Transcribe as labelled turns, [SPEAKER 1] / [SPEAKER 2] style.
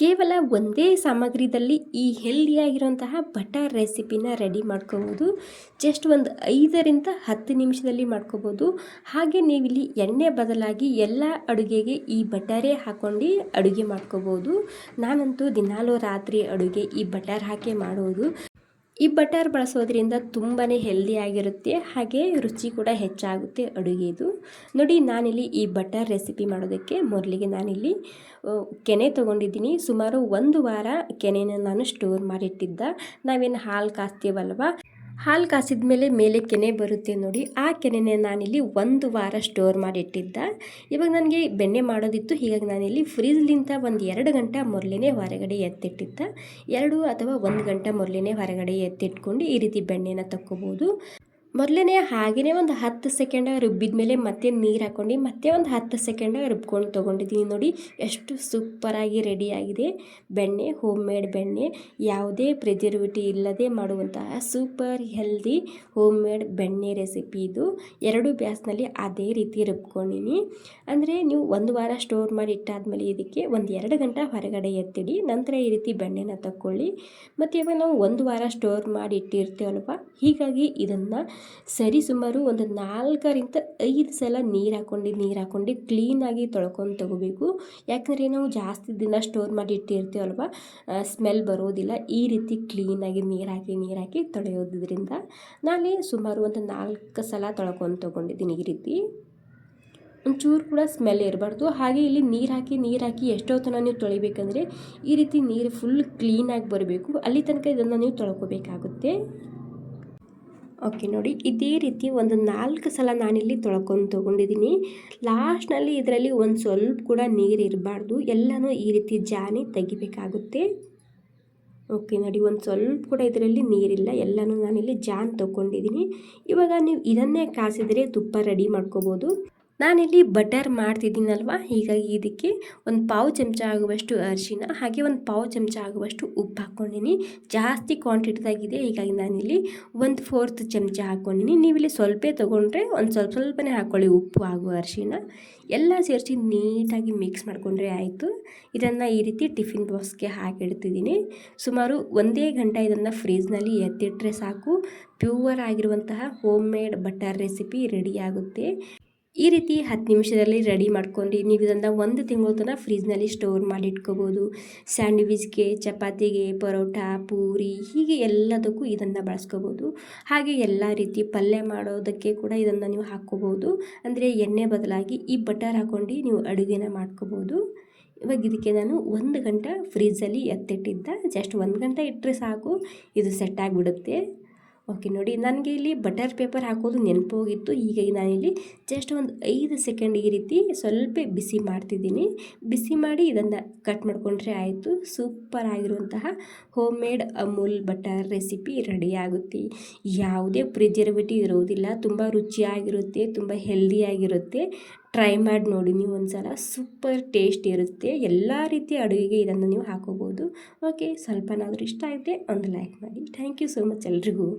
[SPEAKER 1] ಕೇವಲ ಒಂದೇ ಸಾಮಗ್ರಿದಲ್ಲಿ ಈ ಹೆಲ್ದಿಯಾಗಿರುವಂತಹ ಬಟರ್ ರೆಸಿಪಿನ ರೆಡಿ ಮಾಡ್ಕೋಬೋದು. ಜಸ್ಟ್ ಒಂದು 5 ರಿಂದ 10 ನಿಮಿಷದಲ್ಲಿ ಮಾಡ್ಕೋಬೋದು. ಹಾಗೆ ನೀವಿಲ್ಲಿ ಎಣ್ಣೆ ಬದಲಾಗಿ ಎಲ್ಲ ಅಡುಗೆಗೆ ಈ ಬಟರೇ ಹಾಕ್ಕೊಂಡು ಅಡುಗೆ ಮಾಡ್ಕೋಬೋದು. ನಾನಂತೂ ದಿನಾಲೂ ರಾತ್ರಿ ಅಡುಗೆ ಈ ಬಟರ್ ಹಾಕಿ ಮಾಡೋದು. ಈ ಬಟರ್ ಬಳಸೋದ್ರಿಂದ ತುಂಬಾ ಹೆಲ್ದಿ ಆಗಿರುತ್ತೆ, ಹಾಗೆ ರುಚಿ ಕೂಡ ಹೆಚ್ಚಾಗುತ್ತೆ ಅಡುಗೆದು. ನೋಡಿ, ನಾನಿಲ್ಲಿ ಈ ಬಟರ್ ರೆಸಿಪಿ ಮಾಡೋದಕ್ಕೆ ಮೊದಲಿಗೆ ನಾನಿಲ್ಲಿ ಕೆನೆ ತೊಗೊಂಡಿದ್ದೀನಿ. ಸುಮಾರು 1 ವಾರ ಕೆನೆನ ನಾನು ಸ್ಟೋರ್ ಮಾಡಿಟ್ಟಿದ್ದ. ನಾವೇನು ಹಾಲು ಕಾಸ್ತೀವಲ್ವ, ಹಾಲು ಕಾಸಿದ ಮೇಲೆ ಕೆನೆ ಬರುತ್ತೆ ನೋಡಿ, ಆ ಕೆನೆನ ನಾನಿಲ್ಲಿ 1 ವಾರ ಸ್ಟೋರ್ ಮಾಡಿಟ್ಟಿದ್ದ. ಇವಾಗ ನನಗೆ ಬೆಣ್ಣೆ ಮಾಡೋದಿತ್ತು, ಹೀಗಾಗಿ ನಾನಿಲ್ಲಿ ಫ್ರೀಜ್ಲಿಂದ ಒಂದು 2 ಗಂಟೆ ಮೊದಲೇ ಹೊರಗಡೆ ಎತ್ತಿಟ್ಟಿದ್ದ. 2 ಅಥವಾ 1 ಗಂಟೆ ಮೊದಲೇ ಹೊರಗಡೆ ಎತ್ತಿಟ್ಕೊಂಡು ಈ ರೀತಿ ಬೆಣ್ಣೆನ ತಕ್ಕೋಬೋದು. ಮೊದಲೇ ಹಾಗೆಯೇ ಒಂದು 10 ಸೆಕೆಂಡ್ ರುಬ್ಬಿದ ಮೇಲೆ ಮತ್ತೆ ನೀರು ಹಾಕ್ಕೊಂಡು ಮತ್ತೆ ಒಂದು 10 ಸೆಕೆಂಡ್ ರುಬ್ಕೊಂಡು ತೊಗೊಂಡಿದ್ದೀನಿ. ನೋಡಿ ಎಷ್ಟು ಸೂಪರಾಗಿ ರೆಡಿಯಾಗಿದೆ ಬೆಣ್ಣೆ. ಹೋಮ್ ಮೇಡ್ ಬೆಣ್ಣೆ, ಯಾವುದೇ ಪ್ರಿಸರ್ವೇಟಿವ್ ಇಲ್ಲದೆ ಮಾಡುವಂತಹ ಸೂಪರ್ ಹೆಲ್ದಿ ಹೋಮ್ ಮೇಡ್ ಬೆಣ್ಣೆ ರೆಸಿಪಿ ಇದು. 2 ಬ್ಯಾಸ್ನಲ್ಲಿ ಅದೇ ರೀತಿ ರುಬ್ಕೊಂಡಿನಿ. ಅಂದರೆ ನೀವು 1 ವಾರ ಸ್ಟೋರ್ ಮಾಡಿ ಇಟ್ಟಾದ್ಮೇಲೆ ಇದಕ್ಕೆ ಒಂದು 2 ಗಂಟೆ ಹೊರಗಡೆ ಎತ್ತಿಡಿ, ನಂತರ ಈ ರೀತಿ ಬೆಣ್ಣೆನ ತಕ್ಕೊಳ್ಳಿ. ಮತ್ತು ಇವಾಗ ನಾವು 1 ವಾರ ಸ್ಟೋರ್ ಮಾಡಿ ಇಟ್ಟಿರ್ತೀವಲ್ವ, ಹೀಗಾಗಿ ಇದನ್ನು ಸುಮಾರು ಒಂದು 4 ರಿಂದ 5 ಸಲ ನೀರು ಹಾಕ್ಕೊಂಡು ಕ್ಲೀನಾಗಿ ತೊಳ್ಕೊಂಡು ತಗೋಬೇಕು. ಯಾಕಂದರೆ ನಾವು ಜಾಸ್ತಿ ದಿನ ಸ್ಟೋರ್ ಮಾಡಿ ಇಟ್ಟಿರ್ತೀವಲ್ವ, ಸ್ಮೆಲ್ ಬರೋದಿಲ್ಲ. ಈ ರೀತಿ ಕ್ಲೀನಾಗಿ ನೀರು ಹಾಕಿ ತೊಳೆಯೋದ್ರಿಂದ ನಾನು ಸುಮಾರು ಒಂದು 4 ಸಲ ತೊಳ್ಕೊಂಡು ತೊಗೊಂಡಿದ್ದೀನಿ. ಈ ರೀತಿ ಒಂಚೂರು ಕೂಡ ಸ್ಮೆಲ್ ಇರಬಾರ್ದು. ಹಾಗೆ ಇಲ್ಲಿ ನೀರು ಹಾಕಿ ಎಷ್ಟೊತ್ತನ ನೀವು ತೊಳಿಬೇಕಂದ್ರೆ ಈ ರೀತಿ ನೀರು ಫುಲ್ ಕ್ಲೀನಾಗಿ ಬರಬೇಕು, ಅಲ್ಲಿ ತನಕ ಇದನ್ನು ನೀವು ತೊಳ್ಕೊಬೇಕಾಗುತ್ತೆ. ಓಕೆ ನೋಡಿ, ಇದೇ ರೀತಿ ಒಂದು 4 ಸಲ ನಾನಿಲ್ಲಿ ತೊಳ್ಕೊಂಡು ತೊಗೊಂಡಿದ್ದೀನಿ. ಲಾಸ್ಟ್ನಲ್ಲಿ ಇದರಲ್ಲಿ ಒಂದು ಸ್ವಲ್ಪ ಕೂಡ ನೀರು ಇರಬಾರ್ದು, ಎಲ್ಲನೂ ಈ ರೀತಿ ಜಾನಿ ತೆಗಿಬೇಕಾಗುತ್ತೆ. ಓಕೆ ನೋಡಿ, ಒಂದು ಸ್ವಲ್ಪ ಕೂಡ ಇದರಲ್ಲಿ ನೀರಿಲ್ಲ, ಎಲ್ಲನೂ ನಾನಿಲ್ಲಿ ಜಾನ್ ತೊಗೊಂಡಿದ್ದೀನಿ. ಇವಾಗ ನೀವು ಇದನ್ನೇ ಕಾಸಿದರೆ ತುಪ್ಪ ರೆಡಿ ಮಾಡ್ಕೋಬೋದು. ನಾನಿಲ್ಲಿ ಬಟರ್ ಮಾಡ್ತಿದ್ದೀನಲ್ವ, ಹೀಗಾಗಿ ಇದಕ್ಕೆ ಒಂದು 1/4 ಚಮಚ ಆಗುವಷ್ಟು ಅರಿಶಿನ, ಹಾಗೆ ಒಂದು 1/4 ಚಮಚ ಆಗುವಷ್ಟು ಉಪ್ಪು ಹಾಕ್ಕೊಂಡಿನಿ. ಜಾಸ್ತಿ ಕ್ವಾಂಟಿಟಿದಾಗಿದೆ, ಹೀಗಾಗಿ ನಾನಿಲ್ಲಿ 1/4 ಚಮಚ ಹಾಕ್ಕೊಂಡಿನಿ. ನೀವಿಲ್ಲಿ ಸ್ವಲ್ಪ ತೊಗೊಂಡ್ರೆ ಒಂದು ಸ್ವಲ್ಪನೇ ಹಾಕ್ಕೊಳ್ಳಿ, ಉಪ್ಪು ಹಾಗೂ ಅರಿಶಿನ ಎಲ್ಲ ಸೇರಿಸಿ ನೀಟಾಗಿ ಮಿಕ್ಸ್ ಮಾಡಿಕೊಂಡ್ರೆ ಆಯಿತು. ಇದನ್ನು ಈ ರೀತಿ ಟಿಫಿನ್ ಬಾಕ್ಸ್ಗೆ ಹಾಕಿಡ್ತಿದ್ದೀನಿ. ಸುಮಾರು 1 ಗಂಟೆ ಇದನ್ನು ಫ್ರೀಜ್ನಲ್ಲಿ ಎತ್ತಿಟ್ರೆ ಸಾಕು, ಪ್ಯೂವರ್ ಆಗಿರುವಂತಹ ಹೋಮ್ ಮೇಡ್ ಬಟರ್ ರೆಸಿಪಿ ರೆಡಿಯಾಗುತ್ತೆ. ಈ ರೀತಿ 10 ನಿಮಿಷದಲ್ಲಿ ರೆಡಿ ಮಾಡ್ಕೊಂಡು ನೀವು ಇದನ್ನು 1 ತಿಂಗಳ ತನಕ ಫ್ರಿಜ್ನಲ್ಲಿ ಸ್ಟೋರ್ ಮಾಡಿ ಇಟ್ಕೋಬೋದು. ಸ್ಯಾಂಡ್ವಿಚ್ಗೆ, ಚಪಾತಿಗೆ, ಪರೋಟ, ಪೂರಿ ಹೀಗೆ ಎಲ್ಲದಕ್ಕೂ ಇದನ್ನು ಬಳಸ್ಕೋಬೋದು. ಹಾಗೆ ಎಲ್ಲ ರೀತಿ ಪಲ್ಯ ಮಾಡೋದಕ್ಕೆ ಕೂಡ ಇದನ್ನು ನೀವು ಹಾಕ್ಕೋಬೋದು. ಅಂದರೆ ಎಣ್ಣೆ ಬದಲಾಗಿ ಈ ಬಟರ್ ಹಾಕ್ಕೊಂಡು ನೀವು ಅಡುಗೆನ ಮಾಡ್ಕೋಬೋದು. ಇವಾಗ ಇದಕ್ಕೆ ನಾನು 1 ಗಂಟೆ ಫ್ರಿಜ್ಜಲ್ಲಿ ಎತ್ತಿಟ್ಟಿದ್ದ, ಜಸ್ಟ್ 1 ಗಂಟೆ ಇಟ್ಟರೆ ಸಾಕು, ಇದು ಸೆಟ್ ಆಗಿಬಿಡುತ್ತೆ. ಓಕೆ ನೋಡಿ, ನನಗೆ ಇಲ್ಲಿ ಬಟರ್ ಪೇಪರ್ ಹಾಕೋದು ನೆನಪೋಗಿತ್ತು, ಹೀಗಾಗಿ ನಾನಿಲ್ಲಿ ಜಸ್ಟ್ ಒಂದು 5 ಸೆಕೆಂಡ್ ಈ ರೀತಿ ಸ್ವಲ್ಪ ಬಿಸಿ ಮಾಡ್ತಿದ್ದೀನಿ. ಬಿಸಿ ಮಾಡಿ ಇದನ್ನು ಕಟ್ ಮಾಡಿಕೊಂಡ್ರೆ ಆಯಿತು. ಸೂಪರ್ ಆಗಿರುವಂತಹ home made Amul butter recipe ರೆಡಿಯಾಗುತ್ತೆ. ಯಾವುದೇ ಪ್ರಿಸರ್ವೇಟಿವ್ ಇರೋದಿಲ್ಲ, ತುಂಬ ರುಚಿಯಾಗಿರುತ್ತೆ, ತುಂಬ ಹೆಲ್ದಿಯಾಗಿರುತ್ತೆ. ಟ್ರೈ ಮಾಡಿ ನೋಡಿ ನೀವು ಒಂದ್ಸಲ, ಸೂಪರ್ ಟೇಸ್ಟ್ ಇರುತ್ತೆ. ಎಲ್ಲ ರೀತಿಯ ಅಡುಗೆಗೆ ಇದನ್ನು ನೀವು ಹಾಕೋಬೋದು. ಓಕೆ, ಸ್ವಲ್ಪನಾದರೂ ಇಷ್ಟ ಆಗಿದೆ ಒಂದು ಲೈಕ್ ಮಾಡಿ. ಥ್ಯಾಂಕ್ ಯು ಸೋ ಮಚ್ ಎಲ್ರಿಗೂ.